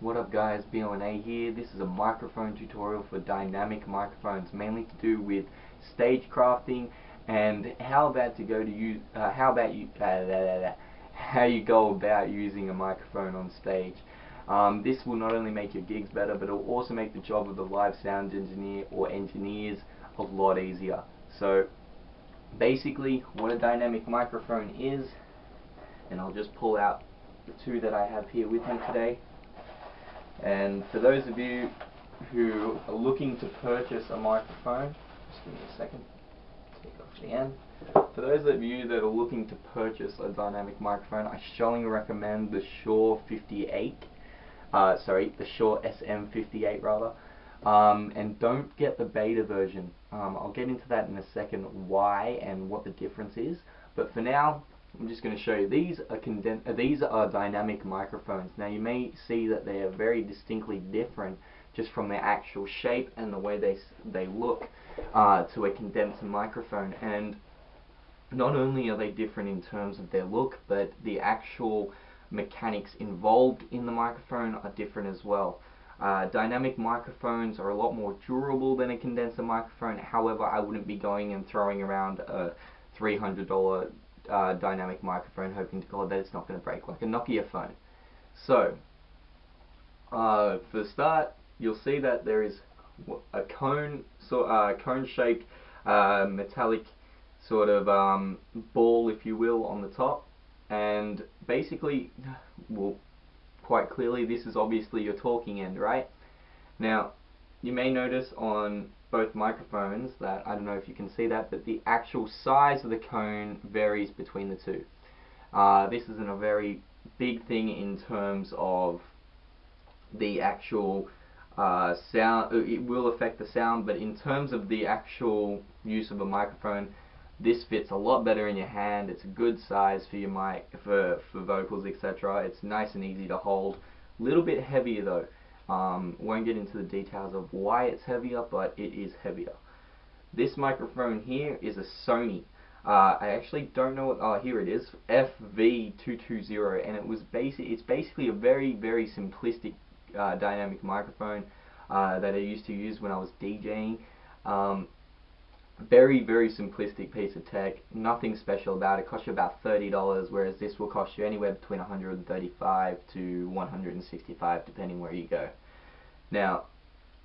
What up guys, B-O-N-A here. This is a microphone tutorial for dynamic microphones, mainly to do with stage crafting and how you go about using a microphone on stage. This will not only make your gigs better, but it will also make the job of the live sound engineer or engineers a lot easier. So basically what a dynamic microphone is, and I'll just pull out the two that I have here with me today. And for those of you who are looking to purchase a microphone, just give me a second, take off the end. For those of you that are looking to purchase a dynamic microphone, I strongly recommend the Shure 58, the Shure SM58 rather, and don't get the beta version. I'll get into that in a second, why and what the difference is, but for now I'm just going to show you these are dynamic microphones. Now you may see that they are very distinctly different just from their actual shape and the way they look to a condenser microphone. And not only are they different in terms of their look, but the actual mechanics involved in the microphone are different as well. Dynamic microphones are a lot more durable than a condenser microphone. However, I wouldn't be going and throwing around a $300 dynamic microphone hoping to God that it's not going to break like a Nokia phone. So for the start, you'll see that there is a cone-shaped metallic sort of ball, if you will, on the top, and basically, well, quite clearly this is obviously your talking end, right? Now you may notice on both microphones that, I don't know if you can see that, but the actual size of the cone varies between the two. This isn't a very big thing in terms of the actual sound. It will affect the sound, but in terms of the actual use of a microphone, this fits a lot better in your hand. It's a good size for your mic, for vocals, etc. It's nice and easy to hold. A little bit heavier though. Won't get into the details of why it's heavier, but it is heavier. This microphone here is a Sony. I actually don't know what. Oh, here it is, FV220, and it's basically a very simplistic dynamic microphone that I used to use when I was DJing. Very simplistic piece of tech. Nothing special about it. Costs you about $30, whereas this will cost you anywhere between $135 to $165 depending where you go. Now,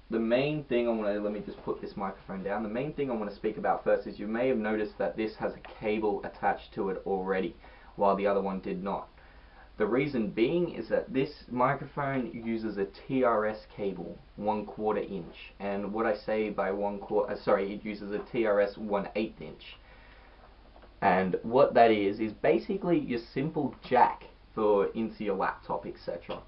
the main thing let me just put this microphone down. The main thing I want to speak about first is you may have noticed that this has a cable attached to it already, while the other one did not. The reason being is that this microphone uses a Trs cable, 1/4 inch, and what I say by it uses a Trs 1/8 inch. And what that is basically your simple jack for into your laptop, etc.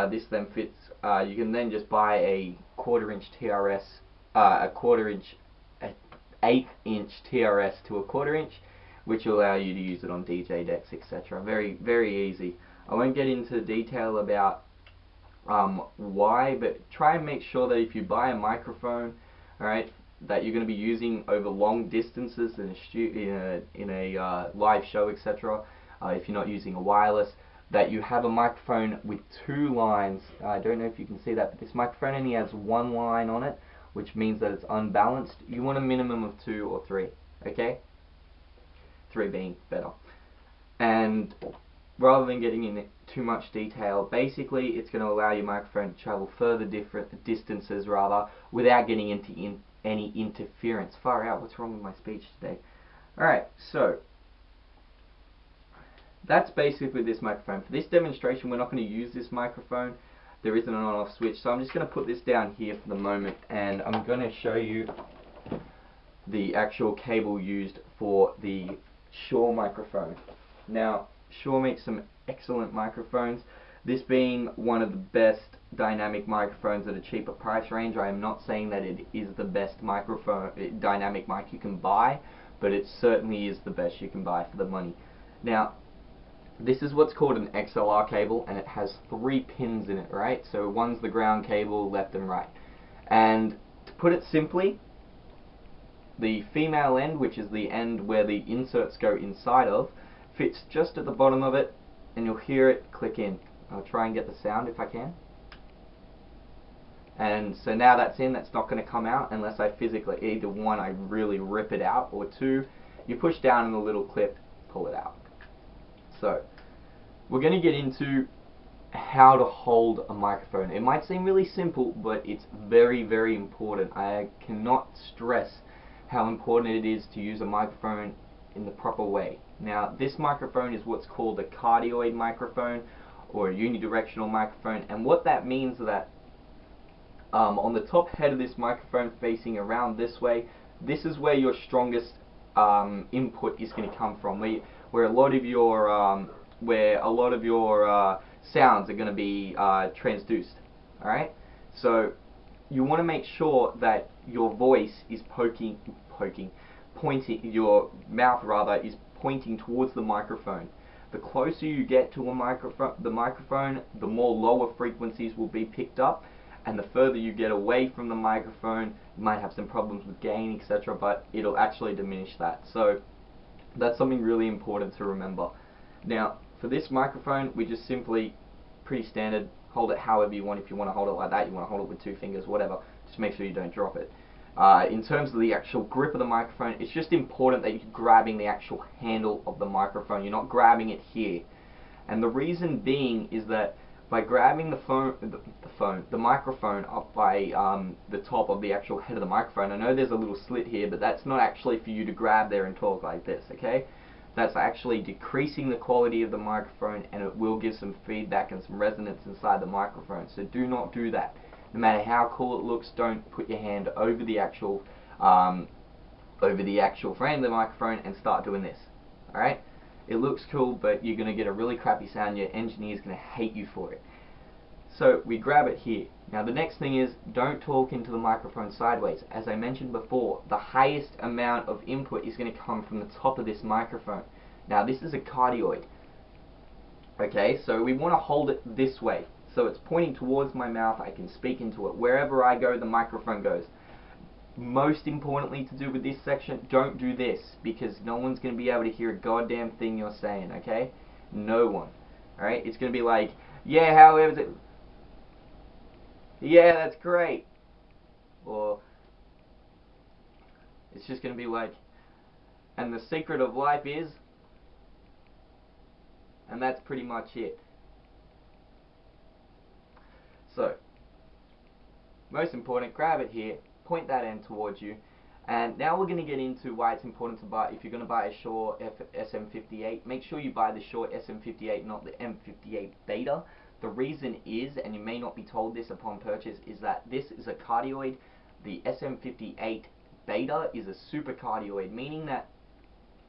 This then fits. You can then just buy a 1/4 inch Trs, an 1/8 inch Trs to a 1/4 inch, which will allow you to use it on DJ decks, etc. Very easy. I won't get into detail about why, but try and make sure that if you buy a microphone, alright, that you're going to be using over long distances in a live show, etc. If you're not using a wireless, that you have a microphone with two lines. I don't know if you can see that, but this microphone only has one line on it, which means that it's unbalanced. You want a minimum of 2 or 3, okay? 3 being better. And rather than getting into too much detail, basically it's going to allow your microphone to travel further different distances without getting into any interference. Far out, what's wrong with my speech today? Alright, so that's basically this microphone. For this demonstration, we're not going to use this microphone. There isn't an on-off switch, so I'm just going to put this down here for the moment, and I'm going to show you the actual cable used for the Shure microphone. Now, Shure makes some excellent microphones. This being one of the best dynamic microphones at a cheaper price range. I am not saying that it is the best dynamic mic you can buy, but it certainly is the best you can buy for the money. Now, this is what's called an Xlr cable, and it has 3 pins in it, right? So one's the ground cable, left and right. And to put it simply, the female end, which is the end where the inserts go inside of, fits just at the bottom of it, and you'll hear it click in. I'll try and get the sound if I can. And so now that's in, that's not going to come out unless I physically, either one, I really rip it out, or two, you push down on the little clip, pull it out. So we're going to get into how to hold a microphone. It might seem really simple, but it's very, very important. I cannot stress how important it is to use a microphone in the proper way. Now, this microphone is what's called a cardioid microphone or a unidirectional microphone, and what that means is that on the top head of this microphone facing around this way, this is where your strongest input is going to come from, where a lot of your sounds are going to be transduced. Alright? So you want to make sure that your voice is your mouth rather is pointing towards the microphone. The closer you get to the microphone, the more lower frequencies will be picked up, and the further you get away from the microphone, you might have some problems with gain, etc., but it'll actually diminish that. So that's something really important to remember. Now, for this microphone, we just simply, pretty standard, hold it however you want. If you want to hold it like that, you want to hold it with 2 fingers, whatever. Just make sure you don't drop it. In terms of the actual grip of the microphone, it's just important that you're grabbing the actual handle of the microphone. You're not grabbing it here. And the reason being is that by grabbing the microphone up by the top of the actual head of the microphone, I know there's a little slit here, but that's not actually for you to grab there and talk like this, okay? That's actually decreasing the quality of the microphone, and it will give some feedback and some resonance inside the microphone. So do not do that. No matter how cool it looks, don't put your hand over the actual frame of the microphone and start doing this. Alright? It looks cool, but you're going to get a really crappy sound. Your engineer's going to hate you for it. So we grab it here. Now the next thing is, don't talk into the microphone sideways. As I mentioned before, the highest amount of input is going to come from the top of this microphone. Now this is a cardioid. Okay, so we want to hold it this way. So it's pointing towards my mouth, I can speak into it. Wherever I go, the microphone goes. Most importantly to do with this section, don't do this, because no one's going to be able to hear a goddamn thing you're saying, okay? No one. Alright, it's going to be like, yeah, how is it? Yeah, that's great. Or it's just going to be like, and the secret of life is, and that's pretty much it. So, most important, grab it here, point that end towards you, and now we're going to get into why it's important to buy, if you're going to buy a Shure SM58, make sure you buy the Shure SM58, not the M58 Beta. The reason is, and you may not be told this upon purchase, is that this is a cardioid. The SM58 Beta is a super cardioid, meaning that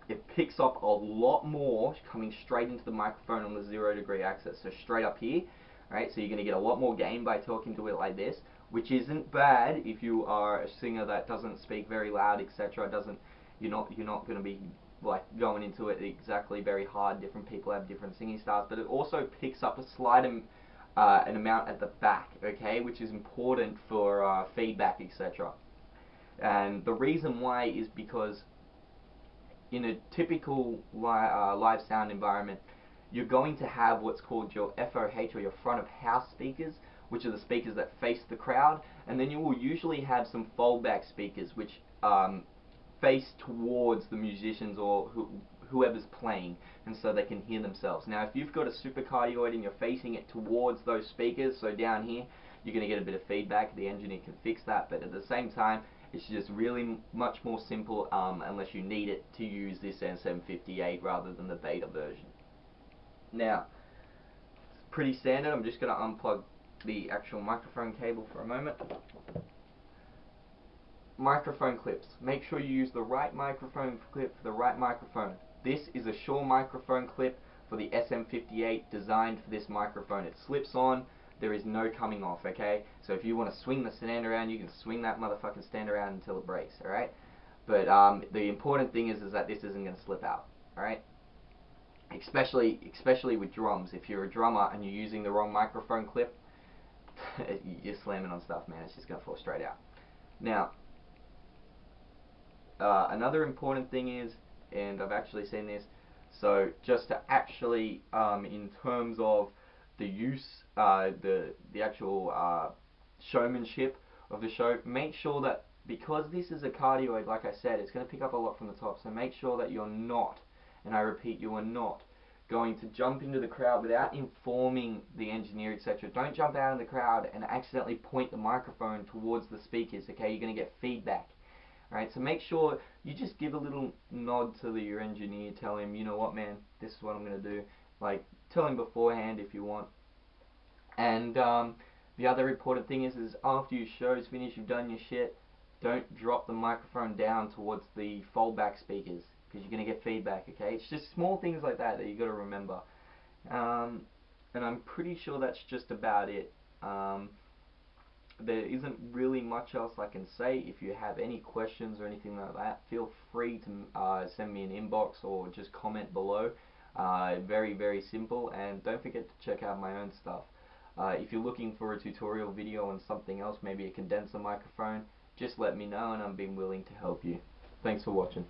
it picks up a lot more coming straight into the microphone on the 0-degree axis, so straight up here. Right, so you're going to get a lot more gain by talking to it like this, which isn't bad if you are a singer that doesn't speak very loud, etc. You're not going to be like going into it exactly very hard. Different people have different singing styles, but it also picks up a slight an amount at the back, okay, which is important for feedback, etc. And the reason why is because in a typical live sound environment, you're going to have what's called your FOH, or your front of house speakers, which are the speakers that face the crowd, and then you will usually have some foldback speakers which face towards the musicians or whoever's playing, and so they can hear themselves. Now if you've got a super cardioid and you're facing it towards those speakers, so down here, you're going to get a bit of feedback. The engineer can fix that, but at the same time, it's just really much more simple, unless you need it, to use this SM58 rather than the beta version. Now, it's pretty standard. I'm just going to unplug the actual microphone cable for a moment. Microphone clips. Make sure you use the right microphone clip for the right microphone. This is a Shure microphone clip for the SM58, designed for this microphone. It slips on, there is no coming off, okay? So if you want to swing the stand around, you can swing that motherfucking stand around until it breaks, alright? But the important thing is that this isn't going to slip out, alright? Especially with drums. If you're a drummer and you're using the wrong microphone clip, you're slamming on stuff, man. It's just going to fall straight out. Now, another important thing is, and I've actually seen this, so just to actually, in terms of the use, the actual showmanship of the show, make sure that, because this is a cardioid, like I said, it's going to pick up a lot from the top, so make sure that you're not, and I repeat, you are not going to jump into the crowd without informing the engineer, etc. Don't jump out in the crowd and accidentally point the microphone towards the speakers, okay? You're going to get feedback. Alright, so make sure you just give a little nod to your engineer, tell him, you know what, man, this is what I'm going to do. Like, tell him beforehand if you want. And the other important thing is after your show's finished, you've done your shit, don't drop the microphone down towards the foldback speakers, because you're going to get feedback, okay? It's just small things like that you got to remember. And I'm pretty sure that's just about it. There isn't really much else I can say. If you have any questions or anything like that, feel free to send me an inbox or just comment below. Very, very simple, and don't forget to check out my own stuff. If you're looking for a tutorial video on something else, maybe a condenser microphone, just let me know and I'm being willing to help you. Thanks for watching.